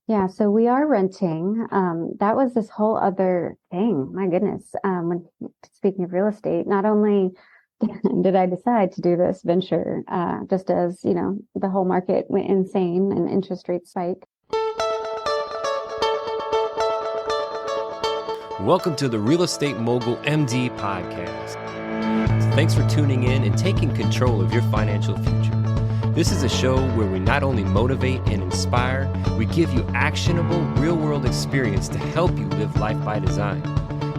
Yeah, so we are renting. That was this whole other thing. My goodness. When speaking of real estate, not only did I decide to do this venture, just as, the whole market went insane and interest rates spiked. Welcome to the Real Estate Mogul MD podcast. Thanks for tuning in and taking control of your financial future. This is a show where we not only motivate and inspire, we give you actionable real-world experience to help you live life by design.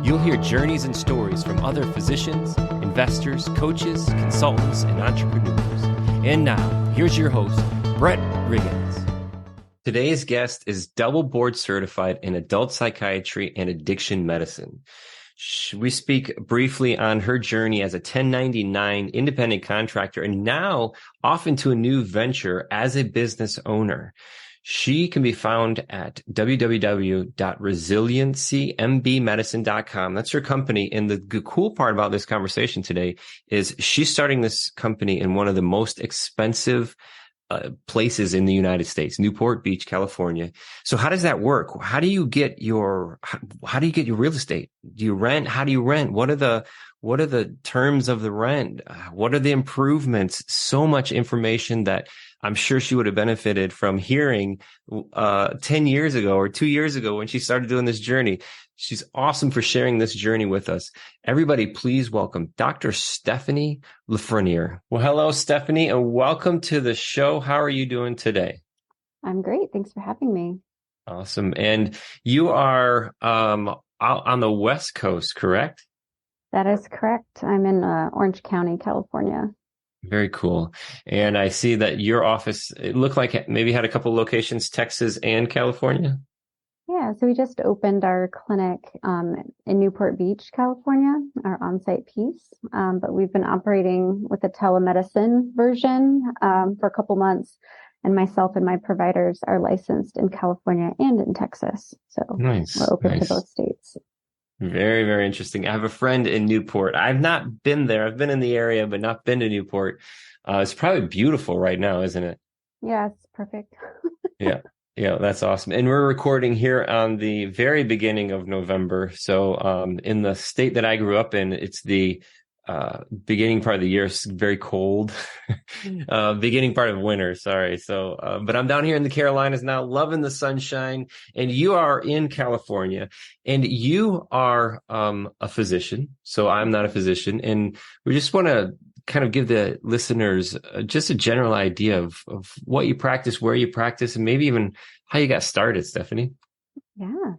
You'll hear journeys and stories from other physicians, investors, coaches, consultants, and entrepreneurs. And now, here's your host, Brett Riggins. Today's guest is double board certified in adult psychiatry and addiction medicine. We speak briefly on her journey as a 1099 independent contractor and now off into a new venture as a business owner. She can be found at www.resiliencymbmedicine.com. That's her company. And the cool part about this conversation today is she's starting this company in one of the most expensive places in the United States, Newport Beach, California. So how does that work? How do you get your real estate? Do you rent? How do you rent? What are the terms of the rent? What are the improvements? So much information that I'm sure she would have benefited from hearing 10 years ago or 2 years ago when she started doing this journey. She's awesome for sharing this journey with us. Everybody, please welcome Dr. Stefani Lafreniere. Well, hello, Stefani, and welcome to the show. How are you doing today? I'm great. Thanks for having me. Awesome. And you are out on the West Coast, correct? That is correct. I'm in Orange County, California. Very cool. And I see that your office, it looked like it maybe had a couple locations, Texas and California. Yeah, so we just opened our clinic in Newport Beach, California, our on-site piece. But we've been operating with a telemedicine version for a couple months. And myself and my providers are licensed in California and in Texas. So nice. We're open to both states. Very, very interesting. I have a friend in Newport. I've not been there. I've been in the area, but not been to Newport. It's probably beautiful right now, isn't it? Yeah, it's perfect. Yeah, that's awesome. And we're recording here on the very beginning of November. So in the state that I grew up in, it's the beginning part of the year. It's very cold. Beginning part of winter, sorry. So, but I'm down here in the Carolinas now, loving the sunshine. And you are in California, and you are a physician. So I'm not a physician. And we just want to kind of give the listeners just a general idea of what you practice, where you practice, and maybe even how you got started, Stefani. Yeah.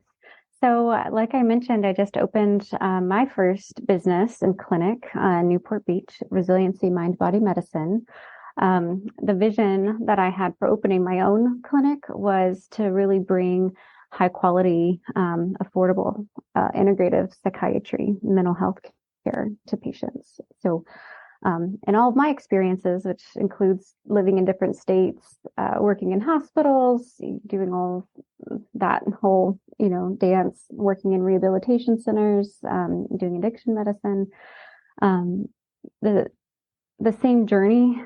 So like I mentioned, I just opened my first business and clinic in Newport Beach, Resiliency Mind Body Medicine. The vision that I had for opening my own clinic was to really bring high quality, affordable, integrative psychiatry, mental health care to patients. So and all of my experiences, which includes living in different states, working in hospitals, doing all that whole, dance, working in rehabilitation centers, doing addiction medicine. The same journey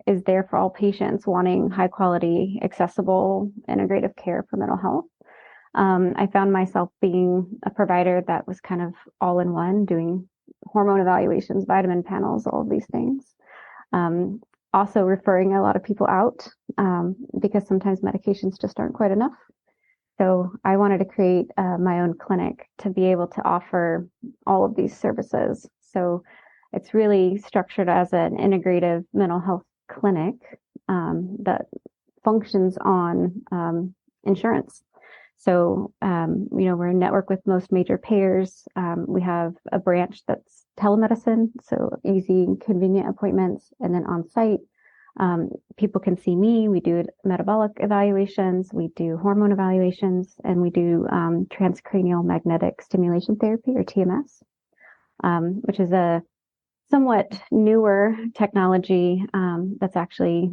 is there for all patients wanting high quality, accessible, integrative care for mental health. I found myself being a provider that was kind of all in one, doing hormone evaluations, vitamin panels, all of these things. Also referring a lot of people out because sometimes medications just aren't quite enough. So I wanted to create my own clinic to be able to offer all of these services. So it's really structured as an integrative mental health clinic that functions on insurance. So, we're in network with most major payers. We have a branch that's telemedicine, so easy, convenient appointments. And then on site, people can see me. We do metabolic evaluations, we do hormone evaluations, and we do transcranial magnetic stimulation therapy, or TMS, which is a somewhat newer technology that's actually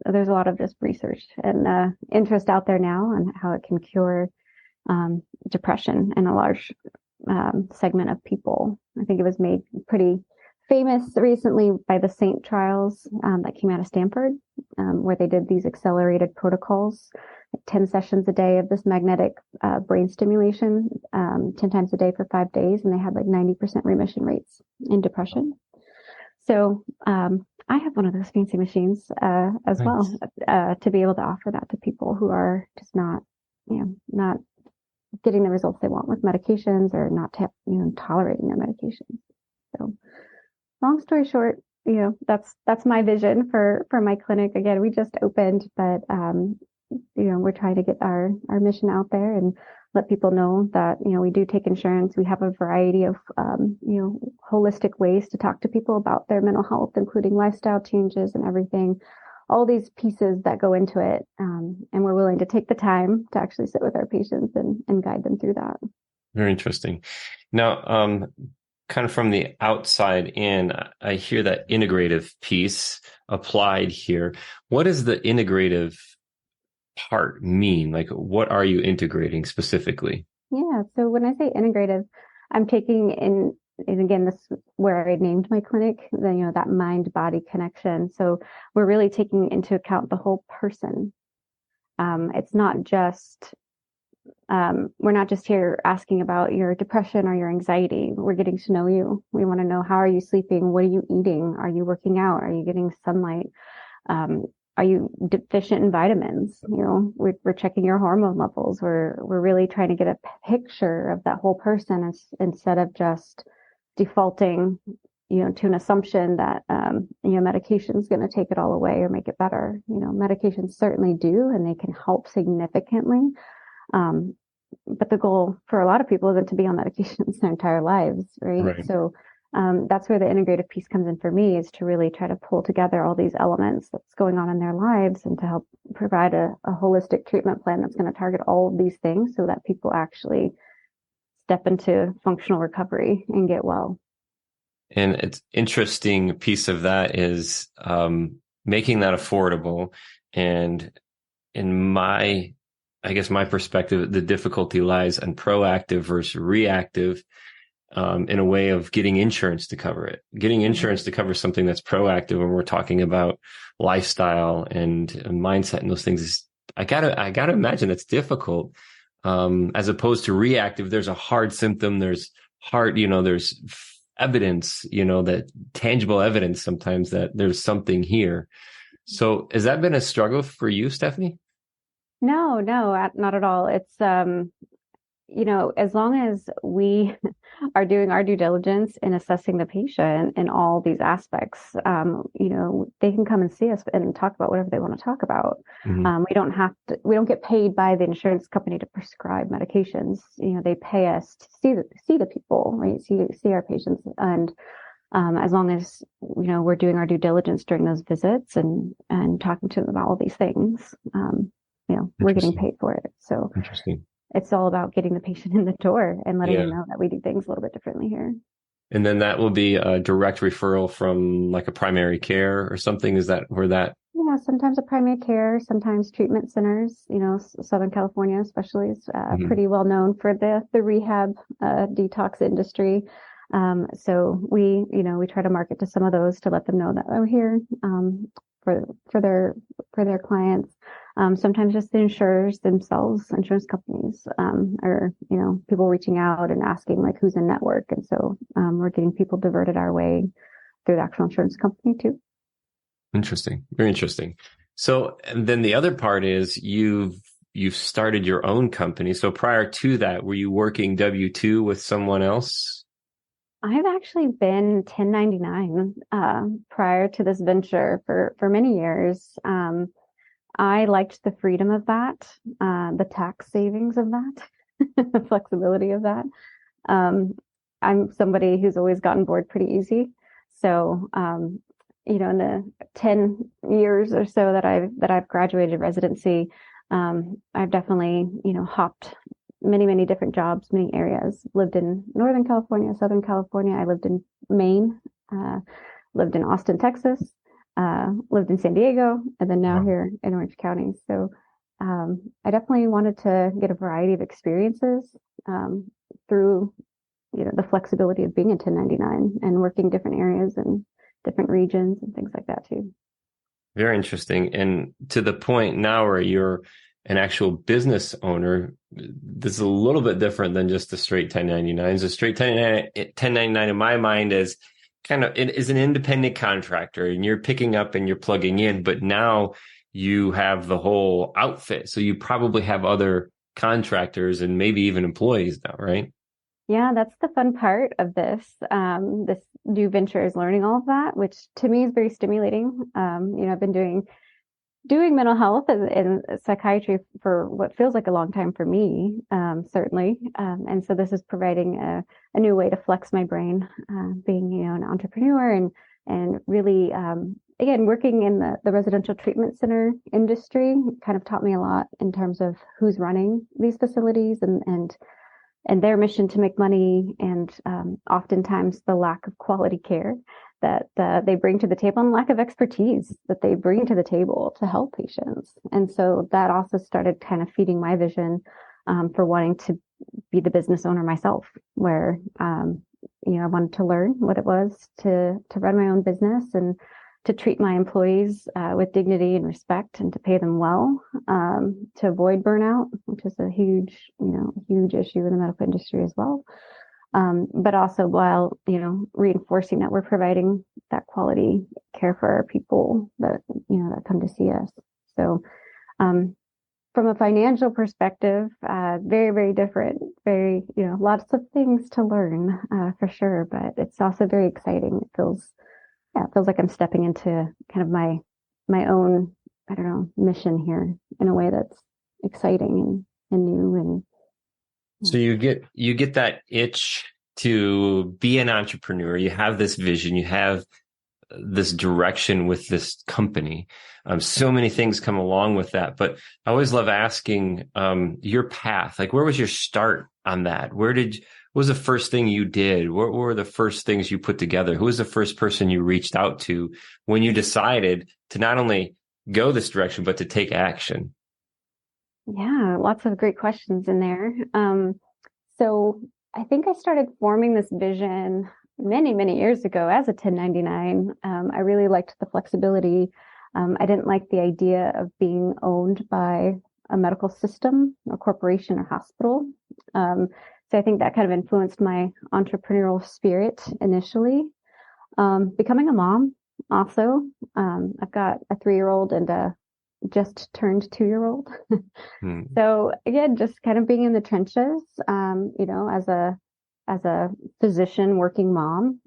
there's a lot of just research and interest out there now on how it can cure depression in a large segment of people. I think it was made pretty famous recently by the Saint trials that came out of Stanford, where they did these accelerated protocols, 10 sessions a day of this magnetic brain stimulation, 10 times a day for 5 days, and they had like 90% remission rates in depression. So I have one of those fancy machines as Nice. well to be able to offer that to people who are just not getting the results they want with medications or not tolerating their medications. So long story short, that's my vision for my clinic. Again, we just opened, but we're trying to get our mission out there and let people know that, we do take insurance. We have a variety of, holistic ways to talk to people about their mental health, including lifestyle changes and everything, all these pieces that go into it. And we're willing to take the time to actually sit with our patients and guide them through that. Very interesting. Now, kind of from the outside in, I hear that integrative piece applied here. What does the integrative part mean? Like, what are you integrating specifically? Yeah. So when I say integrative, I'm taking in, and again, this is where I named my clinic, that mind body connection. So we're really taking into account the whole person. It's not just, we're not just here asking about your depression or your anxiety. We're getting to know you. We want to know, how are you sleeping? What are you eating? Are you working out? Are you getting sunlight? Are you deficient in vitamins? We're checking your hormone levels. We're really trying to get a picture of that whole person instead of just defaulting, to an assumption that, medication is going to take it all away or make it better. Medications certainly do, and they can help significantly. But the goal for a lot of people isn't to be on medications their entire lives, right? So that's where the integrative piece comes in for me, is to really try to pull together all these elements that's going on in their lives and to help provide a holistic treatment plan that's going to target all of these things so that people actually step into functional recovery and get well. And it's interesting piece of that is making that affordable. And in my perspective, the difficulty lies in proactive versus reactive, in a way of getting insurance to cover it. Getting insurance to cover something that's proactive when we're talking about lifestyle and mindset and those things is, I gotta imagine that's difficult. As opposed to reactive, there's a hard symptom, there's there's evidence, that tangible evidence sometimes that there's something here. So has that been a struggle for you, Stephanie? No, not at all. It's, as long as we are doing our due diligence in assessing the patient in all these aspects, they can come and see us and talk about whatever they want to talk about. Mm-hmm. We don't get paid by the insurance company to prescribe medications. They pay us to see the people, right? See our patients. And, as long as, we're doing our due diligence during those visits and talking to them about all these things, we're getting paid for it. So interesting. It's all about getting the patient in the door and letting them know that we do things a little bit differently here. And then that will be a direct referral from like a primary care or something. Is that where that? Yeah, sometimes a primary care, sometimes treatment centers. Southern California especially is pretty well known for the rehab detox industry. So we try to market to some of those to let them know that we're here for their clients. Sometimes just the insurers themselves, insurance companies, or people reaching out and asking like who's in network, and so we're getting people diverted our way through the actual insurance company too. Interesting, very interesting. So, and then the other part is you've started your own company. So prior to that, were you working W-2 with someone else? I've actually been 1099 prior to this venture for many years. I liked the freedom of that, the tax savings of that, the flexibility of that. I'm somebody who's always gotten bored pretty easy. So, in the 10 years or so that I've graduated residency, I've definitely, hopped many, many different jobs, many areas. Lived in Northern California, Southern California. I lived in Maine, lived in Austin, Texas. Lived in San Diego, and then now here in Orange County. So I definitely wanted to get a variety of experiences through the flexibility of being a 1099 and working different areas and different regions and things like that too. Very interesting. And to the point now where you're an actual business owner, this is a little bit different than just the straight 1099s. A straight 1099 in my mind is it is an independent contractor, and you're picking up and you're plugging in, but now you have the whole outfit. So you probably have other contractors and maybe even employees now, right? Yeah, that's the fun part of this new venture, is learning all of that, which to me is very stimulating. I've been doing mental health and psychiatry for what feels like a long time for me, certainly. And so this is providing a new way to flex my brain, being, an entrepreneur and really, again, working in the residential treatment center industry kind of taught me a lot in terms of who's running these facilities and their mission to make money, and oftentimes the lack of quality care that they bring to the table and lack of expertise that they bring to the table to help patients. And so that also started kind of feeding my vision for wanting to be the business owner myself, where I wanted to learn what it was to run my own business and to treat my employees with dignity and respect, and to pay them well, to avoid burnout, which is a huge issue in the medical industry as well. But also while, reinforcing that we're providing that quality care for our people that come to see us. So, from a financial perspective, very, very different, very, lots of things to learn, for sure, but it's also very exciting. It feels like I'm stepping into kind of my own, mission here in a way that's exciting and new. And so you get that itch to be an entrepreneur. You have this vision, you have this direction with this company. So many things come along with that, but I always love asking your path. Like, where was your start on that? What was the first thing you did? What were the first things you put together? Who was the first person you reached out to when you decided to not only go this direction, but to take action? Yeah, lots of great questions in there. So I think I started forming this vision many, many years ago as a 1099. I really liked the flexibility. I didn't like the idea of being owned by a medical system, a corporation, or hospital. So I think that kind of influenced my entrepreneurial spirit initially. Becoming a mom also. I've got a 3-year-old and a just turned 2-year-old. So again, just kind of being in the trenches, as a physician working mom,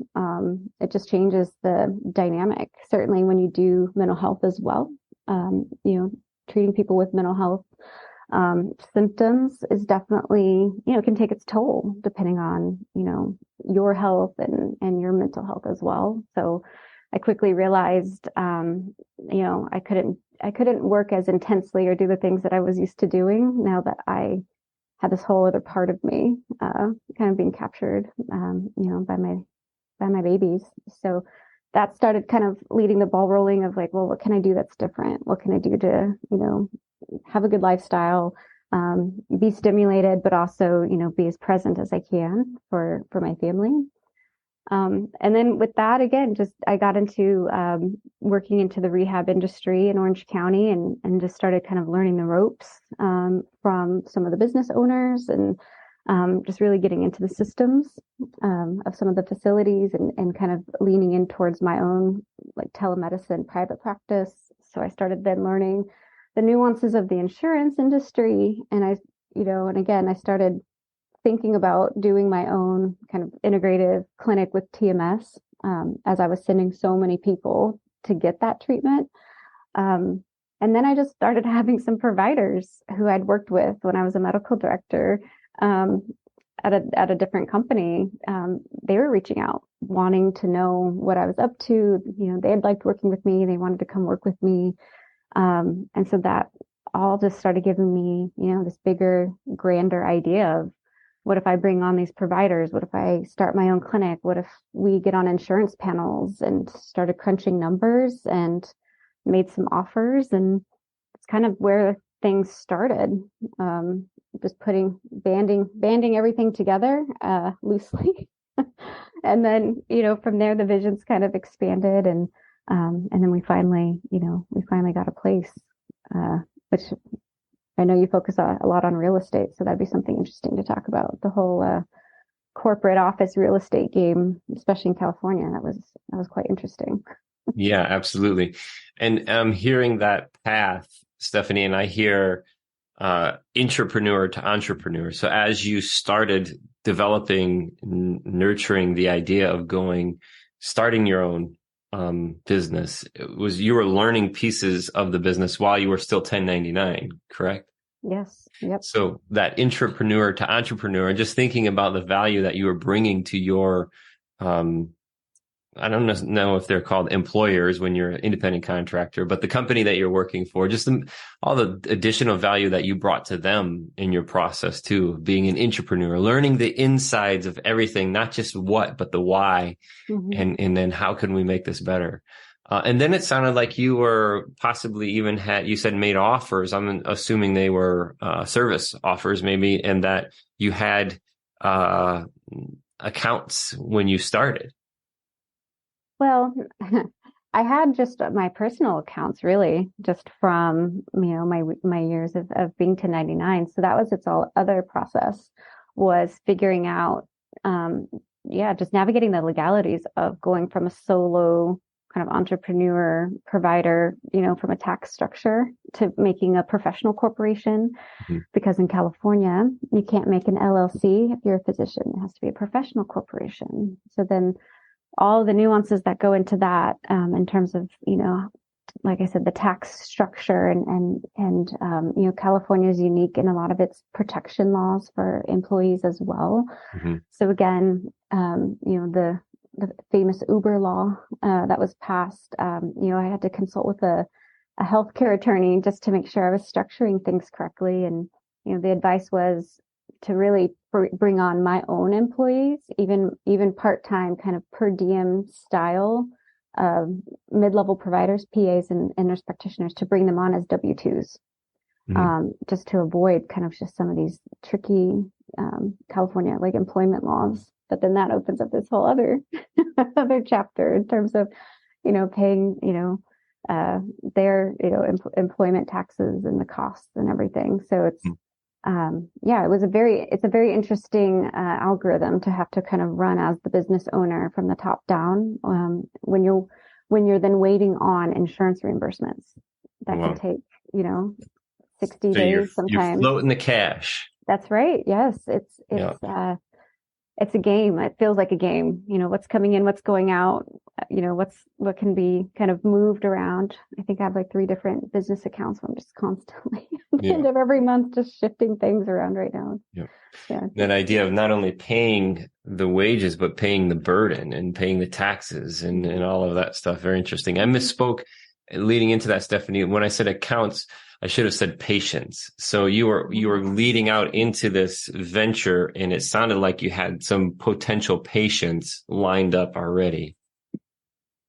it just changes the dynamic. Certainly when you do mental health as well, treating people with mental health symptoms is definitely, can take its toll depending on, your health and your mental health as well. So I quickly realized, I couldn't work as intensely or do the things that I was used to doing now that I had this whole other part of me, kind of being captured, by my babies. So that started kind of leading the ball rolling of like, well, what can I do that's different? What can I do to, have a good lifestyle, be stimulated, but also, be as present as I can for my family. And then with that, again, I got into working into the rehab industry in Orange County and just started kind of learning the ropes from some of the business owners and just really getting into the systems of some of the facilities and kind of leaning in towards my own like telemedicine private practice. So I started then learning the nuances of the insurance industry. And I started thinking about doing my own kind of integrative clinic with TMS as I was sending so many people to get that treatment. And then I just started having some providers who I'd worked with when I was a medical director at a different company. They were reaching out, wanting to know what I was up to. They had liked working with me. They wanted to come work with me. And so that all just started giving me, this bigger, grander idea of what if I bring on these providers? What if I start my own clinic? What if we get on insurance panels? And started crunching numbers and made some offers. And it's kind of where things started. Just putting banding everything together loosely. And then, from there, the visions kind of expanded, and then we finally got a place, which I know you focus a lot on real estate, so that'd be something interesting to talk about. The whole corporate office real estate game, especially in California, that was quite interesting. Yeah, absolutely. And I'm hearing that path, Stephanie, and I hear intrapreneur to entrepreneur. So as you started developing, nurturing the idea of starting your own business, you were learning pieces of the business while you were still 1099, correct? Yes. Yep. So that intrapreneur to entrepreneur, and just thinking about the value that you were bringing to your, I don't know if they're called employers when you're an independent contractor, but the company that you're working for, just all the additional value that you brought to them in your process too, being an intrapreneur, learning the insides of everything, not just what, but the why, and then how can we make this better? And then it sounded like you were possibly even you said made offers. I'm assuming they were service offers maybe, and that you had accounts when you started. Well, I had just my personal accounts, really, just from my years of being 1099. So that was its all other process, was figuring out, just navigating the legalities of going from a solo kind of entrepreneur provider, from a tax structure to making a professional corporation. Because in California, you can't make an LLC if you're a physician. It has to be a professional corporation. So then all the nuances that go into that, in terms of, like I said, the tax structure and California is unique in a lot of its protection laws for employees as well. So again, the famous Uber law that was passed, I had to consult with a healthcare attorney just to make sure I was structuring things correctly. And, the advice was to really bring on my own employees, even part-time kind of per diem style mid-level providers, PAs and nurse practitioners, to bring them on as W-2s, just to avoid kind of just some of these tricky California like employment laws. But then that opens up this whole other chapter in terms of, paying, their, employment taxes and the costs and everything. So it's, it's a very interesting algorithm to have to kind of run as the business owner from the top down, when you're then waiting on insurance reimbursements that can take 60 days sometimes. You're floating the cash. That's right. Yes, it's a game. It feels like a game. What's coming in, what's going out. What can be kind of moved around. I think I have like 3 different business accounts. I'm just constantly at the end of every month just shifting things around right now. Yeah. That idea of not only paying the wages, but paying the burden and paying the taxes and all of that stuff. Very interesting. I misspoke leading into that, Stephanie. When I said accounts, I should have said patients. So you were leading out into this venture, and it sounded like you had some potential patients lined up already.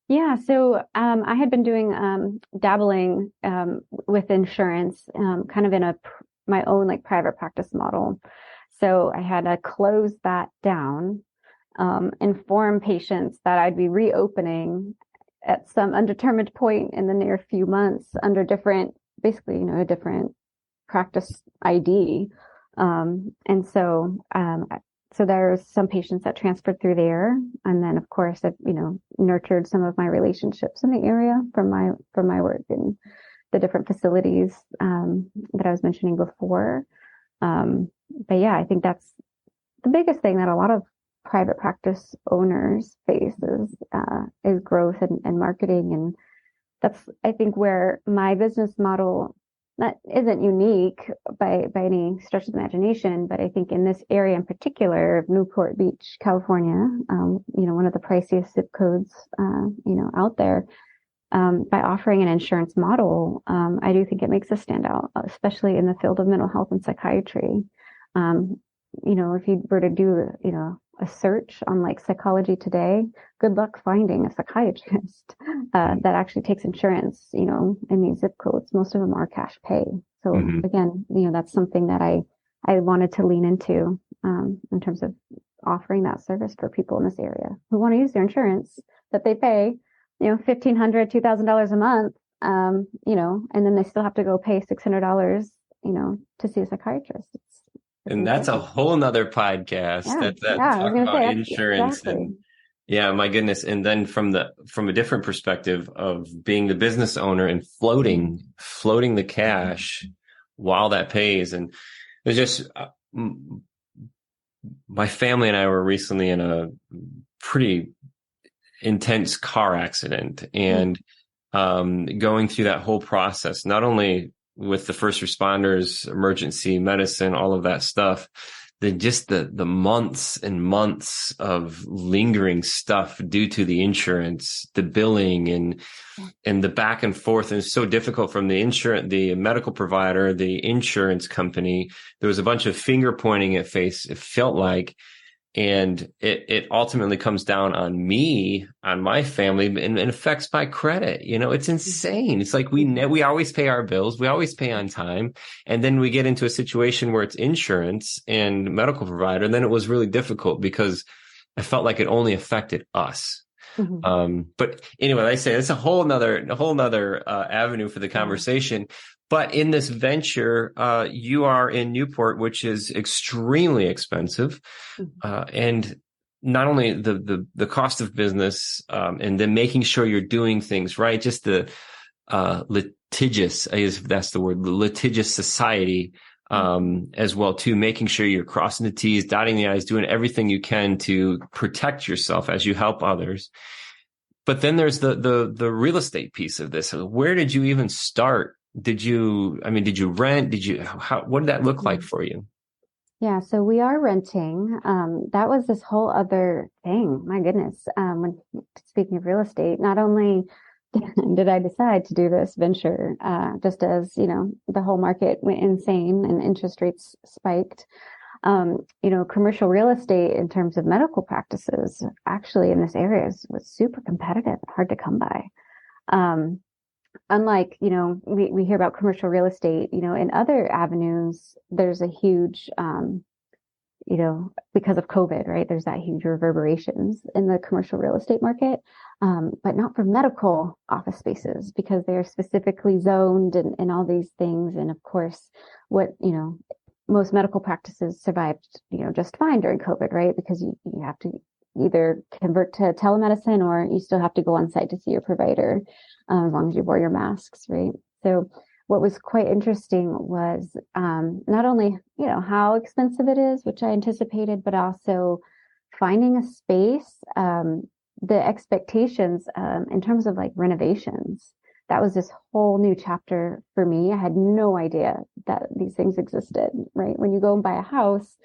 Yeah. So I had been doing dabbling with insurance, kind of in my own like private practice model. So I had to close that down, inform patients that I'd be reopening at some undetermined point in the near few months under different, basically, a different practice ID. And so there's some patients that transferred through there. And then of course I've, nurtured some of my relationships in the area from my work in the different facilities, that I was mentioning before. But yeah, I think that's the biggest thing that a lot of private practice owners face is growth and marketing. And that's, I think, where my business model that isn't unique by any stretch of the imagination, but I think in this area in particular of Newport Beach, California, one of the priciest zip codes, out there, by offering an insurance model, I do think it makes us stand out, especially in the field of mental health and psychiatry. If you were to do, a search on like psychology today, good luck finding a psychiatrist that actually takes insurance, in these zip codes. Most of them are cash pay. So again, that's something that I I wanted to lean into in terms of offering that service for people in this area who want to use their insurance that they pay, $1,500, $2,000 a month, and then they still have to go pay $600, to see a psychiatrist. It's And that's a insane. whole nother podcast Yeah, that I was talk going to about say insurance exactly. and yeah, my goodness. And then from a different perspective of being the business owner and floating the cash while that pays. And it's just, my family and I were recently in a pretty intense car accident and, going through that whole process, not only with the first responders, emergency medicine, all of that stuff, the months and months of lingering stuff due to the insurance, the billing and the back and forth. And it's so difficult from the medical provider, the insurance company. There was a bunch of finger pointing at face. It felt like, and it ultimately comes down on me, on my family, and affects my credit. It's insane. It's like we always pay our bills. We always pay on time. And then we get into a situation where it's insurance and medical provider. And then it was really difficult because I felt like it only affected us. But anyway, like I say, it's a whole nother avenue for the conversation. But in this venture, you are in Newport, which is extremely expensive. And not only the cost of business, and then making sure you're doing things right, just the litigious, if that's the word, the litigious society, as well too, making sure you're crossing the T's, dotting the I's, doing everything you can to protect yourself as you help others. But then there's the real estate piece of this. Where did you even start? Did you rent? What did that look like for you? Yeah, so we are renting. That was this whole other thing. My goodness. When speaking of real estate, not only did I decide to do this venture, just as, the whole market went insane and interest rates spiked. Commercial real estate in terms of medical practices actually in this area was super competitive, hard to come by. Unlike, we hear about commercial real estate, in other avenues, there's a huge, because of COVID, right? There's that huge reverberations in the commercial real estate market, but not for medical office spaces because they're specifically zoned and all these things. And of course, most medical practices survived, just fine during COVID, right? Because you have to either convert to telemedicine or you still have to go on site to see your provider, as long as you wore your masks, right? So what was quite interesting was not only, how expensive it is, which I anticipated, but also finding a space, the expectations in terms of like renovations. That was this whole new chapter for me. I had no idea that these things existed, right? When you go and buy a house,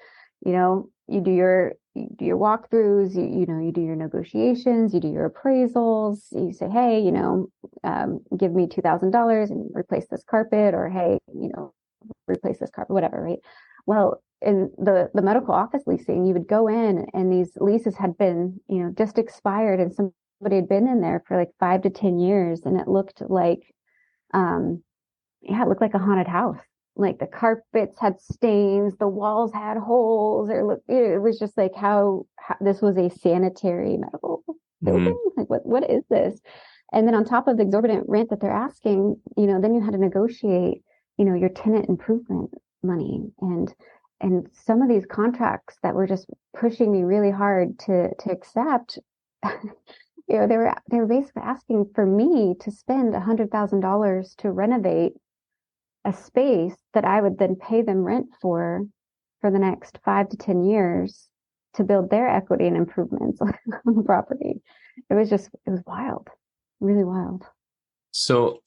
you do your walkthroughs, you do your negotiations, you do your appraisals, you say, hey, give me $2,000 and replace this carpet, or hey, replace this carpet, whatever, right? Well, in the medical office leasing, you would go in and these leases had been, just expired, and somebody had been in there for like 5 to 10 years, and it looked like, it looked like a haunted house. Like the carpets had stains, the walls had holes, it was just like how this was a sanitary medical building. Like what is this? And then on top of the exorbitant rent that they're asking, then you had to negotiate, your tenant improvement money and some of these contracts that were just pushing me really hard to accept. They were basically asking for me to spend $100,000 to renovate a space that I would then pay them rent for the next 5 to 10 years to build their equity and improvements on the property. It was wild, really wild. So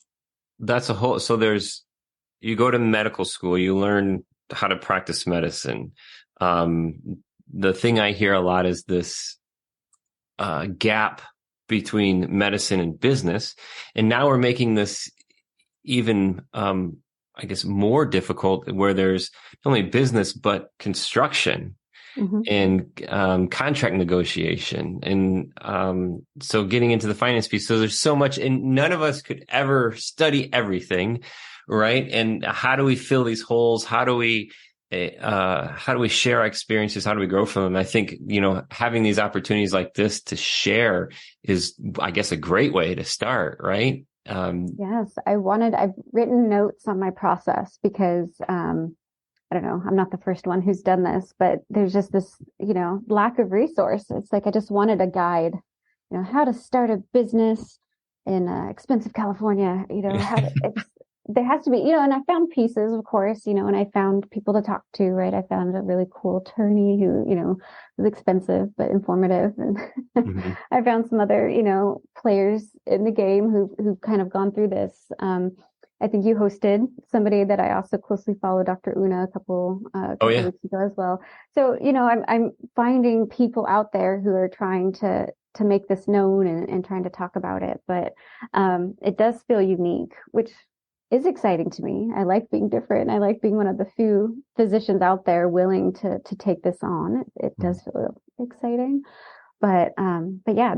you go to medical school, you learn how to practice medicine. The thing I hear a lot is this gap between medicine and business. And now we're making this even, I guess, more difficult, where there's not only business, but construction and contract negotiation. And so getting into the finance piece. So there's so much, and none of us could ever study everything, right? And how do we fill these holes? How do we how do we share our experiences? How do we grow from them? I think, having these opportunities like this to share is, I guess, a great way to start, right? Yes, I've written notes on my process because, I don't know, I'm not the first one who's done this, but there's just this, lack of resource. It's like, I just wanted a guide, how to start a business in expensive California, there has to be, and I found pieces, of course, and I found people to talk to, right? I found a really cool attorney who, was expensive but informative. And Mm-hmm. I found some other, players in the game who've kind of gone through this. I think you hosted somebody that I also closely follow, Dr. Una, a couple weeks ago as well. So, I'm finding people out there who are trying to make this known and trying to talk about it. But it does feel unique, which is exciting to me. I like being different. I like being one of the few physicians out there willing to take this on. It does feel exciting. But yeah,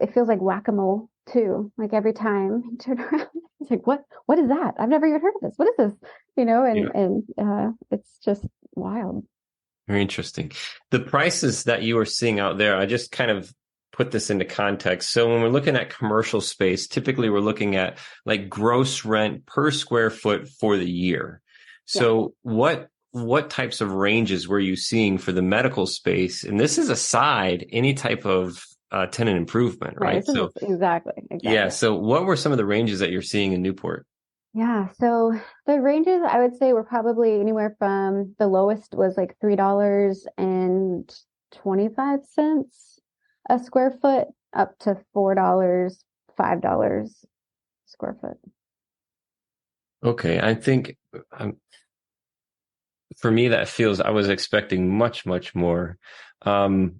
it feels like whack-a-mole too. Like every time you turn around, it's like, what is that? I've never even heard of this. What is this? And it's just wild. Very interesting. The prices that you are seeing out there, I just kind of put this into context. So when we're looking at commercial space, typically we're looking at like gross rent per square foot for the year. So what types of ranges were you seeing for the medical space? And this is aside any type of tenant improvement, right? So exactly. Yeah. So what were some of the ranges that you're seeing in Newport? Yeah. So the ranges, I would say, were probably anywhere from the lowest was like $3.25 a square foot up to $4, $5 square foot. Okay. I think for me, that feels, I was expecting much, much more. So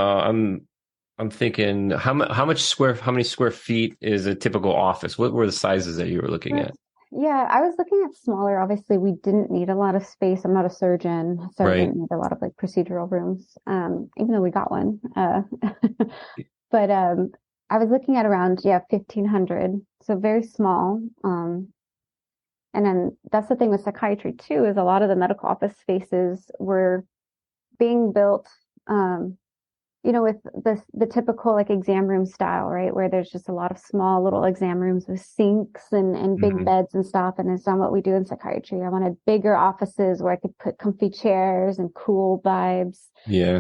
I'm thinking how many square feet is a typical office? What were the sizes that you were looking at? Yeah, I was looking at smaller. Obviously, we didn't need a lot of space. I'm not a surgeon, so I didn't need a lot of like procedural rooms, even though we got one. But I was looking at around 1,500, so very small. And then that's the thing with psychiatry too, is a lot of the medical office spaces were being built, with the typical like exam room style, right? Where there's just a lot of small little exam rooms with sinks and big beds and stuff. And it's not what we do in psychiatry. I wanted bigger offices where I could put comfy chairs and cool vibes. Yeah.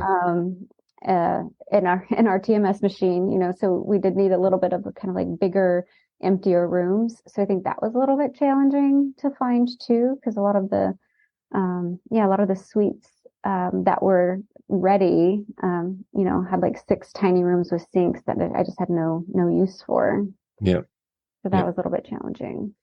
In our TMS machine, so we did need a little bit of a kind of like bigger, emptier rooms. So I think that was a little bit challenging to find too, because a lot of the suites that were ready, had like 6 tiny rooms with sinks that I just had no use for. Yeah. So that was a little bit challenging.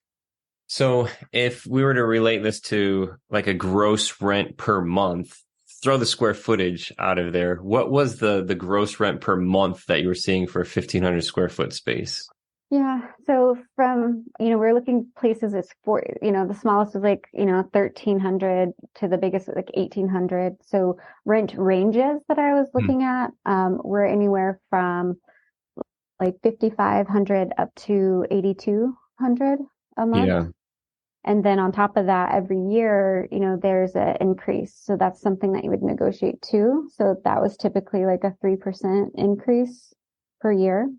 So if we were to relate this to like a gross rent per month, throw the square footage out of there. What was the gross rent per month that you were seeing for a 1,500 square foot space? Yeah. So from, we're looking places it's for, the smallest was like, 1,300 to the biggest was like 1,800. So rent ranges that I was looking at were anywhere from like 5,500 up to 8,200 a month. Yeah. And then on top of that, every year, there's an increase. So that's something that you would negotiate too. So that was typically like a 3% increase per year.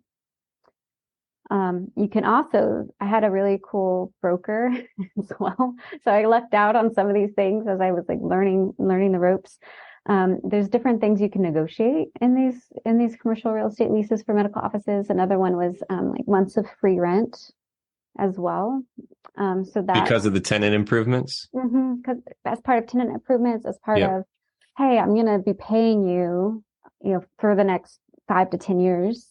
You can also, I had a really cool broker as well. So I lucked out on some of these things as I was like learning the ropes. There's different things you can negotiate in these commercial real estate leases for medical offices. Another one was like months of free rent as well. So that because of the tenant improvements? Because as part of tenant improvements, as part of, hey, I'm going to be paying you, for the next 5 to 10 years,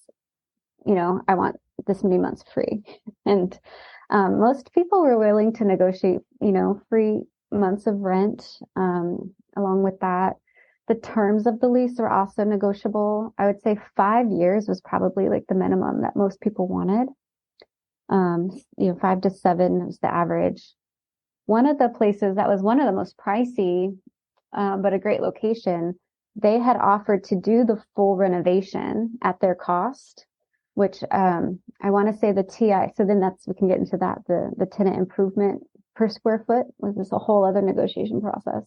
I want this many months free. And most people were willing to negotiate, free months of rent. Along with that, the terms of the lease were also negotiable. I would say 5 years was probably like the minimum that most people wanted. 5 to 7 was the average. One of the places that was one of the most pricey, but a great location, they had offered to do the full renovation at their cost, which I want to say the TI. So then we can get into that, the tenant improvement per square foot, was this a whole other negotiation process.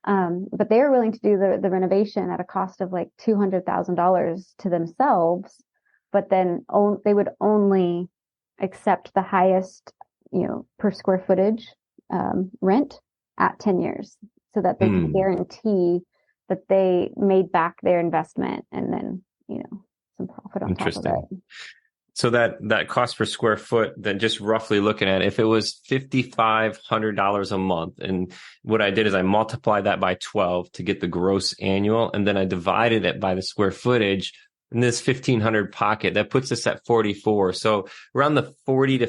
But they were willing to do the renovation at a cost of like $200,000 to themselves, but then they would only accept the highest, per square footage rent at 10 years, so that they could guarantee that they made back their investment and then, some profit on top of it. So that cost per square foot, then just roughly looking at it, if it was $5,500 a month, and what I did is I multiplied that by 12 to get the gross annual, and then I divided it by the square footage, and this 1,500 pocket, that puts us at 44. So around the $40 to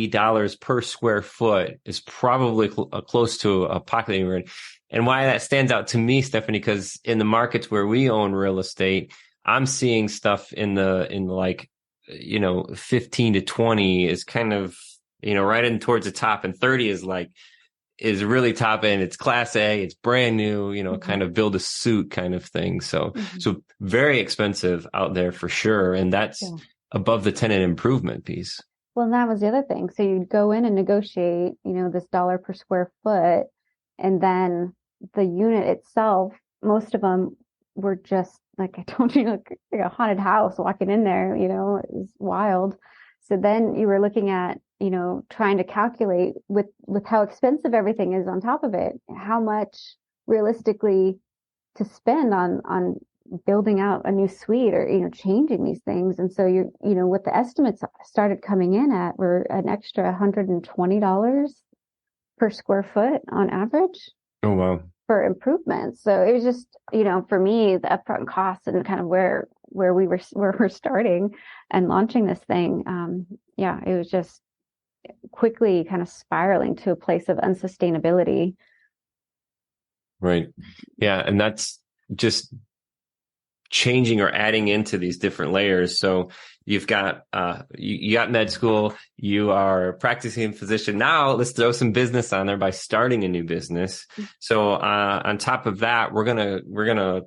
$50 per square foot is probably close to a pocket we're in. And why that stands out to me, Stephanie, because in the markets where we own real estate, I'm seeing stuff in like, 15 to 20 is kind of, right in towards the top, and 30 is really top end. It's class A, it's brand new, kind of build a suit kind of thing. So, so very expensive out there for sure. And that's above the tenant improvement piece. Well, and that was the other thing. So you'd go in and negotiate, this dollar per square foot, and then the unit itself, most of them were just, like I told you, like a haunted house walking in there, it was wild. So then you were looking at, trying to calculate with how expensive everything is on top of it, how much realistically to spend on building out a new suite or, changing these things. And so what the estimates started coming in at were an extra $120 per square foot on average. Oh, wow. For improvements. So it was just, for me, the upfront costs and kind of where we're starting and launching this thing. It was just quickly kind of spiraling to a place of unsustainability. Right. Yeah. And that's just changing or adding into these different layers. So you've got, you got med school, you are a practicing physician. Now let's throw some business on there by starting a new business. So, on top of that, we're gonna,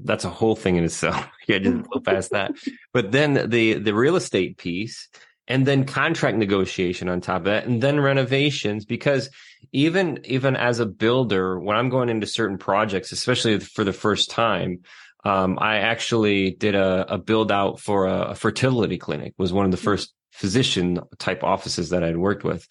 that's a whole thing in itself. Yeah, just go past that. But then the real estate piece, and then contract negotiation on top of that, and then renovations, because even as a builder, when I'm going into certain projects, especially for the first time, I actually did a build out for a fertility clinic, was one of the first physician type offices that I'd worked with.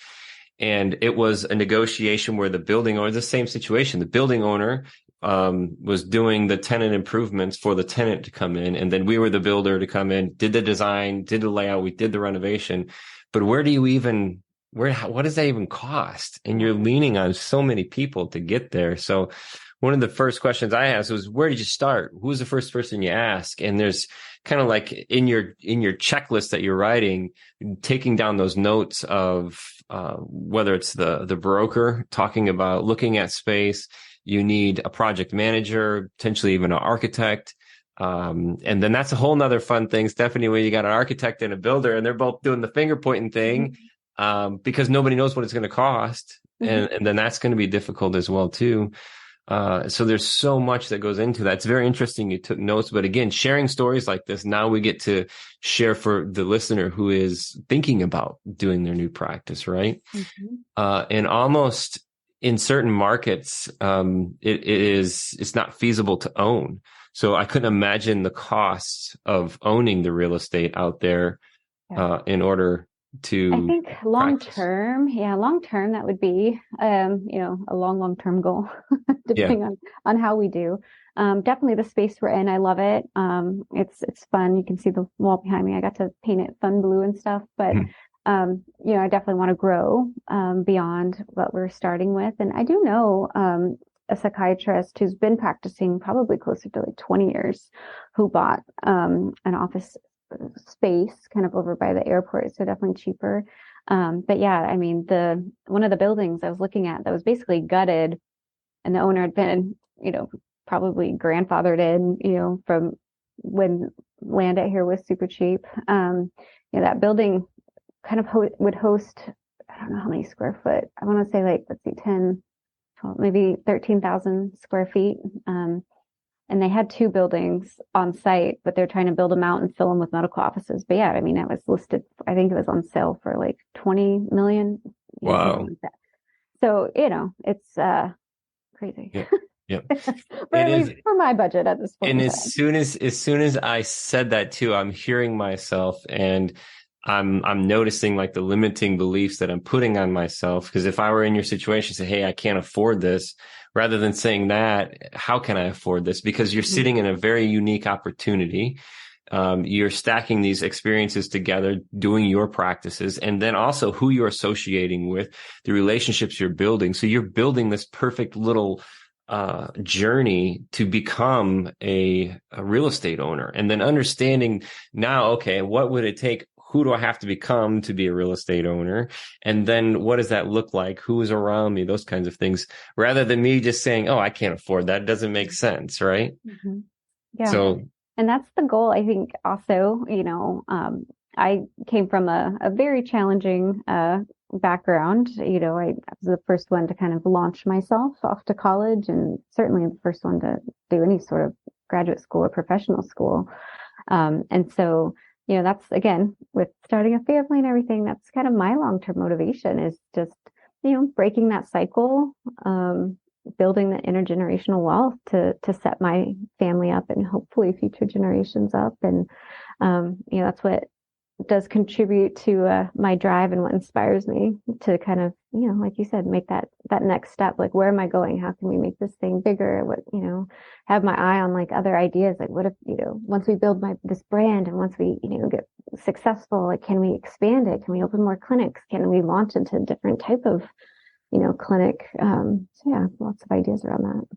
And it was a negotiation where the building owner, the same situation, the building owner was doing the tenant improvements for the tenant to come in. And then we were the builder to come in, did the design, did the layout, we did the renovation. But what does that even cost? And you're leaning on so many people to get there. So one of the first questions I asked was, where did you start? Who was the first person you ask? And there's kind of like in your checklist that you're writing, taking down those notes of whether it's the broker talking about looking at space, you need a project manager, potentially even an architect. And then that's a whole nother fun thing, Stephanie, where you got an architect and a builder and they're both doing the finger pointing thing, because nobody knows what it's going to cost. And then that's going to be difficult as well too. So there's so much that goes into that. It's very interesting you took notes, but again, sharing stories like this, now we get to share for the listener who is thinking about doing their new practice, right? And almost in certain markets, it's not feasible to own. So I couldn't imagine the costs of owning the real estate out there, in order to I think long term, that would be, a long-term goal, depending on how we do. Definitely the space we're in, I love it. It's fun. You can see the wall behind me. I got to paint it fun blue and stuff, but, I definitely want to grow, beyond what we're starting with. And I do know, a psychiatrist who's been practicing probably closer to like 20 years, who bought, an office space kind of over by the airport, so definitely cheaper. But yeah, I mean, one of the buildings I was looking at that was basically gutted, and the owner had been, probably grandfathered in, from when land out here was super cheap. That building kind of would host, I don't know how many square foot. I want to say like, let's see, 10, 12, maybe 13,000 square feet. And they had two buildings on site, but they're trying to build them out and fill them with medical offices. But yeah, I mean, it was listed, I think it was on sale for like 20 million Wow. Like that. So, it's crazy. Yeah. Yeah. For It at is. least for my budget at this point And in as time. soon as I said that too, I'm hearing myself and I'm noticing like the limiting beliefs that I'm putting on myself. Because if I were in your situation, say, hey, I can't afford this, rather than saying that, how can I afford this? Because you're Mhm. sitting in a very unique opportunity. You're stacking these experiences together, doing your practices, and then also who you're associating with, the relationships you're building. So you're building this perfect little journey to become a real estate owner, and then understanding now, okay, what would it take? Who do I have to become to be a real estate owner? And then what does that look like? Who is around me? Those kinds of things, rather than me just saying, oh, I can't afford that. It doesn't make sense, right? Mhm. Yeah. So And that's the goal, I think, also, I came from a very challenging background. I was the first one to kind of launch myself off to college, and certainly the first one to do any sort of graduate school or professional school. And so, that's again, with starting a family and everything, that's kind of my long-term motivation is just, breaking that cycle, building the intergenerational wealth to set my family up and hopefully future generations up. And, that's what does contribute to my drive and what inspires me to kind of, like you said, make that next step. Like, where am I going? How can we make this thing bigger? What, have my eye on like other ideas. Like, what if, once we build this brand and once we, get successful, like, can we expand it? Can we open more clinics? Can we launch into a different type of, clinic? So yeah, lots of ideas around that.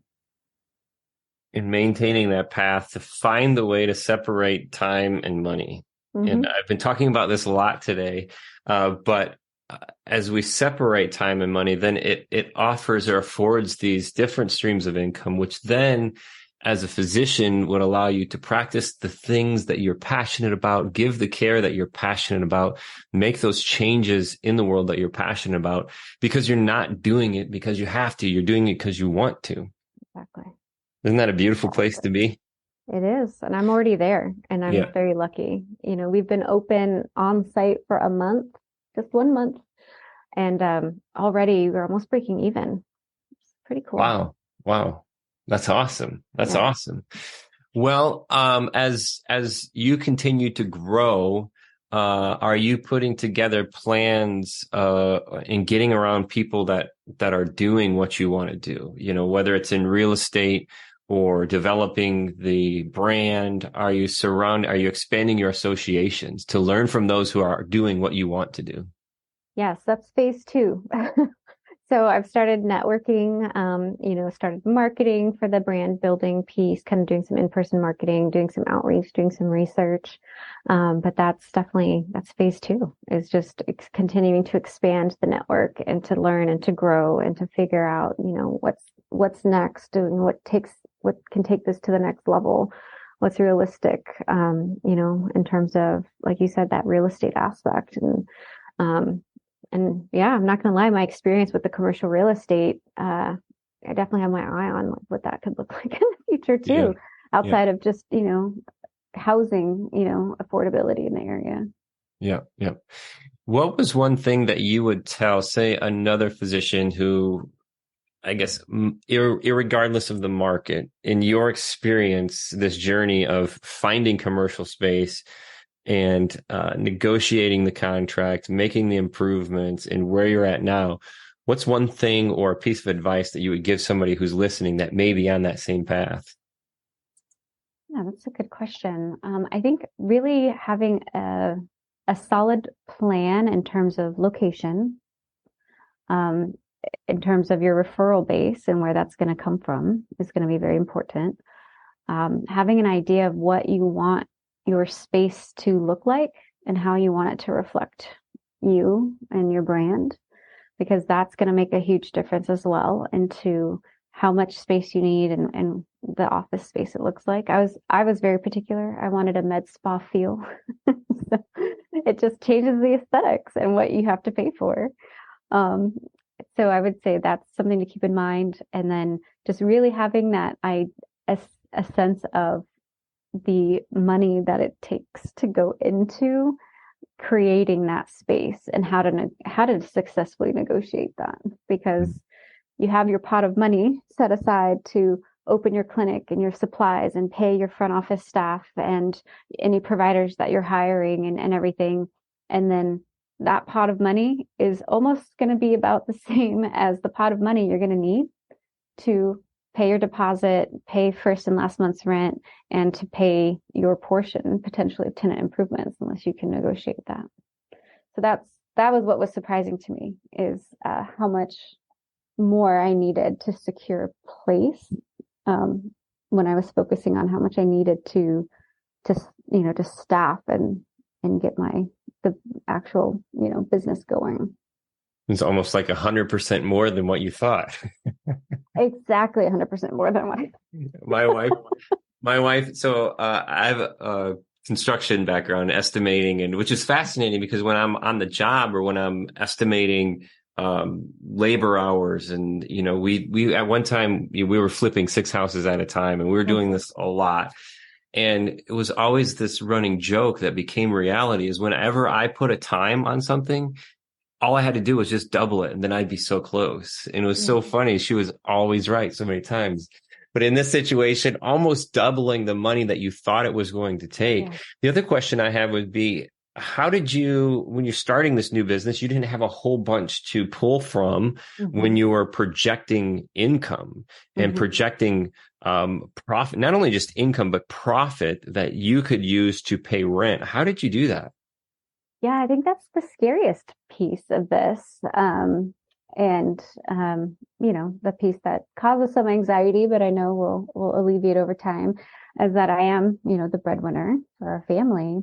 in maintaining that path to find the way to separate time and money. And Mm-hmm. I've been talking about this a lot today, but as we separate time and money, then it offers or affords these different streams of income, which then, as a physician, would allow you to practice the things that you're passionate about, give the care that you're passionate about, make those changes in the world that you're passionate about, because you're not doing it because you have to. You're doing it because you want to. Exactly. Isn't that a beautiful place to be? It is. And I'm already there and I'm Yeah. very lucky. We've been open on site for a month, just 1 month. And already we're almost breaking even. It's pretty cool. Wow. Wow. That's awesome. That's Yeah. awesome. Well, as you continue to grow, are you putting together plans in getting around people that are doing what you want to do? Whether it's in real estate or developing the brand, are you expanding your associations to learn from those who are doing what you want to do? Yes, that's phase two. So I've started networking, started marketing for the brand building piece, kind of doing some in-person marketing, doing some outreach, doing some research. But that's phase two, is just continuing to expand the network and to learn and to grow and to figure out, what's next, doing what can take this to the next level, what's realistic, in terms of, like you said, that real estate aspect. Um, and yeah, I'm not going to lie, my experience with the commercial real estate, I definitely have my eye on like what that could look like in the future Yeah. too, Yeah. outside of just, housing, affordability in the area. Yeah. Yeah. What was one thing that you would tell, say, another physician who, I guess, irregardless of the market, in your experience, this journey of finding commercial space and negotiating the contract, making the improvements, and where you're at now, what's one thing or a piece of advice that you would give somebody who's listening that may be on that same path? Yeah, that's a good question. I think really having a solid plan in terms of location, um, in terms of your referral base and where that's going to come from is going to be very important. Having an idea of what you want your space to look like and how you want it to reflect you and your brand, because that's going to make a huge difference as well into how much space you need and the office space it looks like. I was very particular. I wanted a med spa feel. So it just changes the aesthetics and what you have to pay for. Um, so I would say that's something to keep in mind. And then just really having a sense of the money that it takes to go into creating that space and how to successfully negotiate that, because you have your pot of money set aside to open your clinic and your supplies and pay your front office staff and any providers that you're hiring and everything. And then that pot of money is almost going to be about the same as the pot of money you're going to need to pay your deposit, pay first and last month's rent, and to pay your portion potentially of tenant improvements, unless you can negotiate that. So that was what was surprising to me, is how much more I needed to secure a place, when I was focusing on how much I needed to staff and get the actual, business going. It's almost like 100% more than what you thought. Exactly 100% more than what I thought. My wife. So I have a construction background, estimating, and which is fascinating because when I'm on the job or when I'm estimating labor hours, and we at one time we were flipping 6 houses at a time, and we were doing this a lot. And it was always this running joke that became reality, is whenever I put a time on something, all I had to do was just double it, and then I'd be so close. And it was so funny. She was always right so many times. But in this situation, almost doubling the money that you thought it was going to take. Yeah. The other question I have would be, how did you, when you're starting this new business, you didn't have a whole bunch to pull from when you were projecting income and projecting profit, not only just income, but profit that you could use to pay rent. How did you do that? Yeah, I think that's the scariest piece of this. The piece that causes some anxiety, but I know will alleviate over time, is that I am, the breadwinner for our family.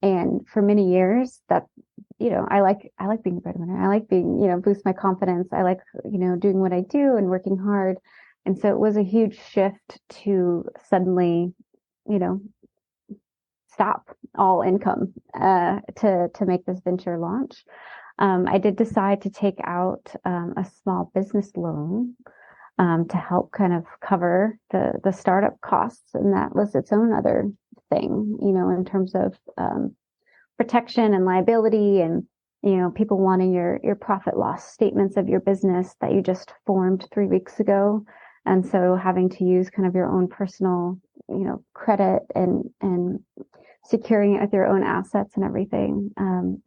And for many years that, I like being a breadwinner. I like being, boost my confidence. I like, doing what I do and working hard. And so it was a huge shift to suddenly, stop all income to make this venture launch. I did decide to take out a small business loan to help kind of cover the startup costs, and that was its own other thing, in terms of protection and liability, and people wanting your profit loss statements of your business that you just formed 3 weeks ago, and so having to use kind of your own personal credit and securing it with your own assets and everything.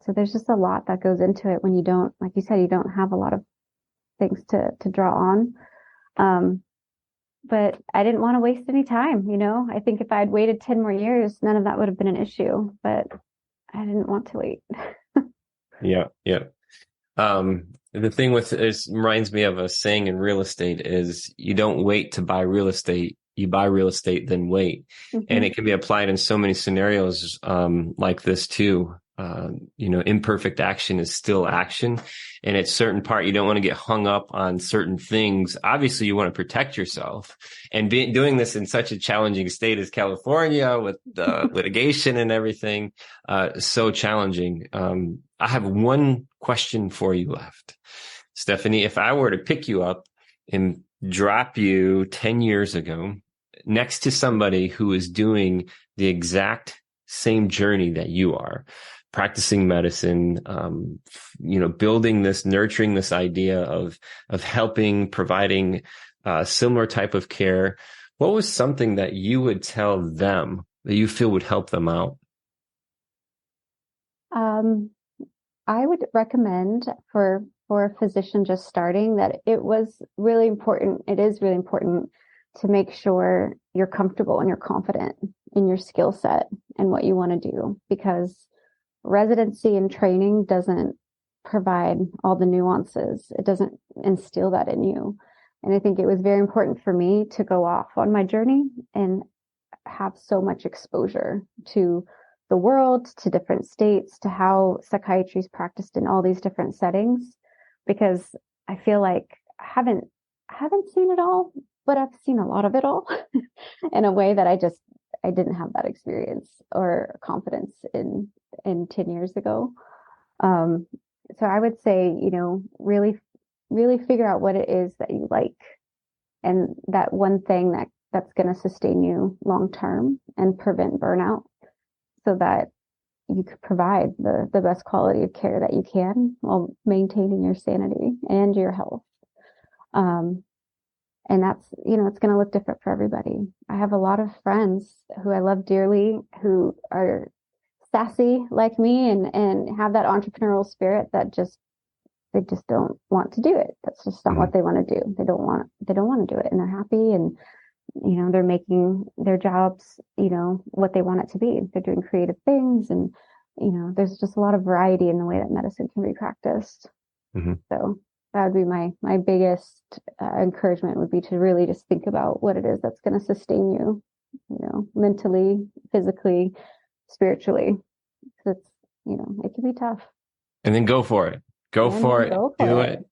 So there's just a lot that goes into it when you don't, like you said, you don't have a lot of things to draw on. But I didn't want to waste any time. I think if I had waited 10 more years, none of that would have been an issue, but I didn't want to wait. Yeah. The thing reminds me of a saying in real estate is, you don't wait to buy real estate. You buy real estate, then wait. And it can be applied in so many scenarios like this too. Imperfect action is still action. And at certain part, you don't want to get hung up on certain things. Obviously, you want to protect yourself. And doing this in such a challenging state as California with litigation and everything, so challenging. I have one question for you left. Stephanie, if I were to pick you up and drop you 10 years ago next to somebody who is doing the exact same journey that you are, practicing medicine, nurturing this idea of helping, providing similar type of care, what was something that you would tell them that you feel would help them out? I would recommend for a physician just starting that it is really important to make sure you're comfortable and you're confident in your skill set and what you want to do, because residency and training doesn't provide all the nuances. It doesn't instill that in you. And I think it was very important for me to go off on my journey and have so much exposure to the world, to different states, to how psychiatry is practiced in all these different settings, because I feel like I haven't seen it all, but I've seen a lot of it all in a way that I didn't have that experience or confidence in 10 years ago. So I would say, really, really figure out what it is that you like, and that one thing that's going to sustain you long term and prevent burnout, so that you could provide the best quality of care that you can while maintaining your sanity and your health. And that's, it's going to look different for everybody. I have a lot of friends who I love dearly who are sassy like me and have that entrepreneurial spirit that they just don't want to do it. That's just not what they want to do. They don't want to do it, and they're happy, and they're making their jobs, what they want it to be. They're doing creative things, and there's just a lot of variety in the way that medicine can be practiced. So that would be my biggest encouragement, would be to really just think about what it is that's going to sustain you, mentally, physically, spiritually. Because it can be tough. And then go for it. Go for it. Do it.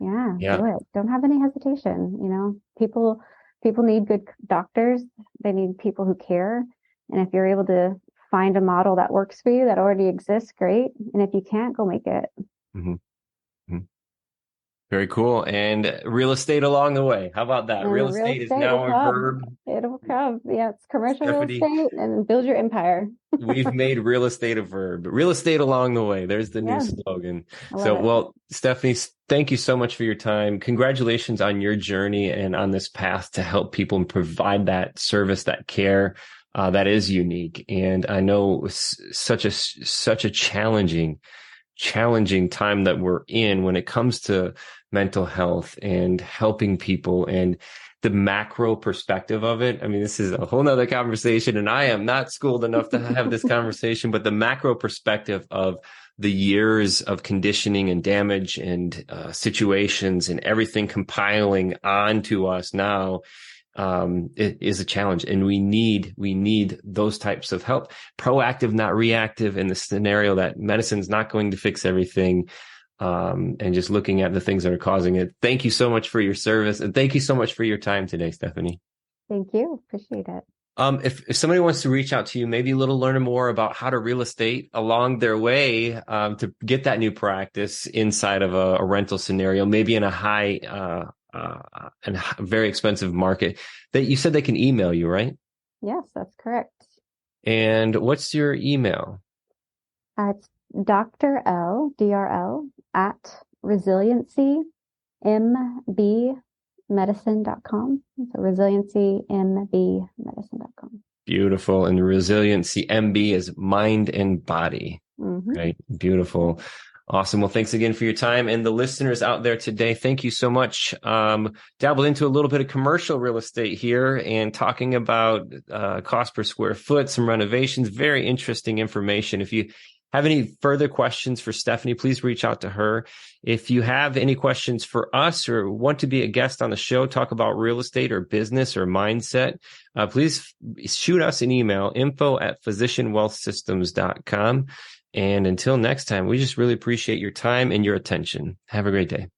Yeah, do it. Don't have any hesitation. People need good doctors. They need people who care. And if you're able to find a model that works for you, that already exists, great. And if you can't, go make it. Very cool. And real estate along the way. How about that? And real estate is now a verb. It'll come. Yeah, it's commercial Stephanie, real estate, and build your empire. We've made real estate a verb. Real estate along the way. There's the new slogan. Well, Stephanie, thank you so much for your time. Congratulations on your journey and on this path to help people and provide that service, that care that is unique. And I know such a challenging time that we're in when it comes to mental health and helping people and the macro perspective of it. I mean, this is a whole nother conversation, and I am not schooled enough to have this conversation, but the macro perspective of the years of conditioning and damage and situations and everything compiling onto us now, it is a challenge, and we need those types of help. Proactive, not reactive, in the scenario that medicine's not going to fix everything. And just looking at the things that are causing it. Thank you so much for your service, and thank you so much for your time today, Stephanie. Thank you. Appreciate it. If somebody wants to reach out to you, maybe learn more about how to real estate along their way, to get that new practice inside of a rental scenario, maybe in a high, and a very expensive market, that you said they can email you, right? Yes, that's correct. And what's your email? It's Dr. L, DRL, at resiliencymbmedicine.com. So resiliencymbmedicine.com. Beautiful. And resiliency MB is mind and body. Right. Beautiful. Awesome. Well, thanks again for your time. And the listeners out there today, thank you so much. Dabbled into a little bit of commercial real estate here and talking about cost per square foot, some renovations, very interesting information. If you have any further questions for Stephanie, please reach out to her. If you have any questions for us or want to be a guest on the show, talk about real estate or business or mindset, please shoot us an email, info@physicianwealthsystems.com. And until next time, we just really appreciate your time and your attention. Have a great day.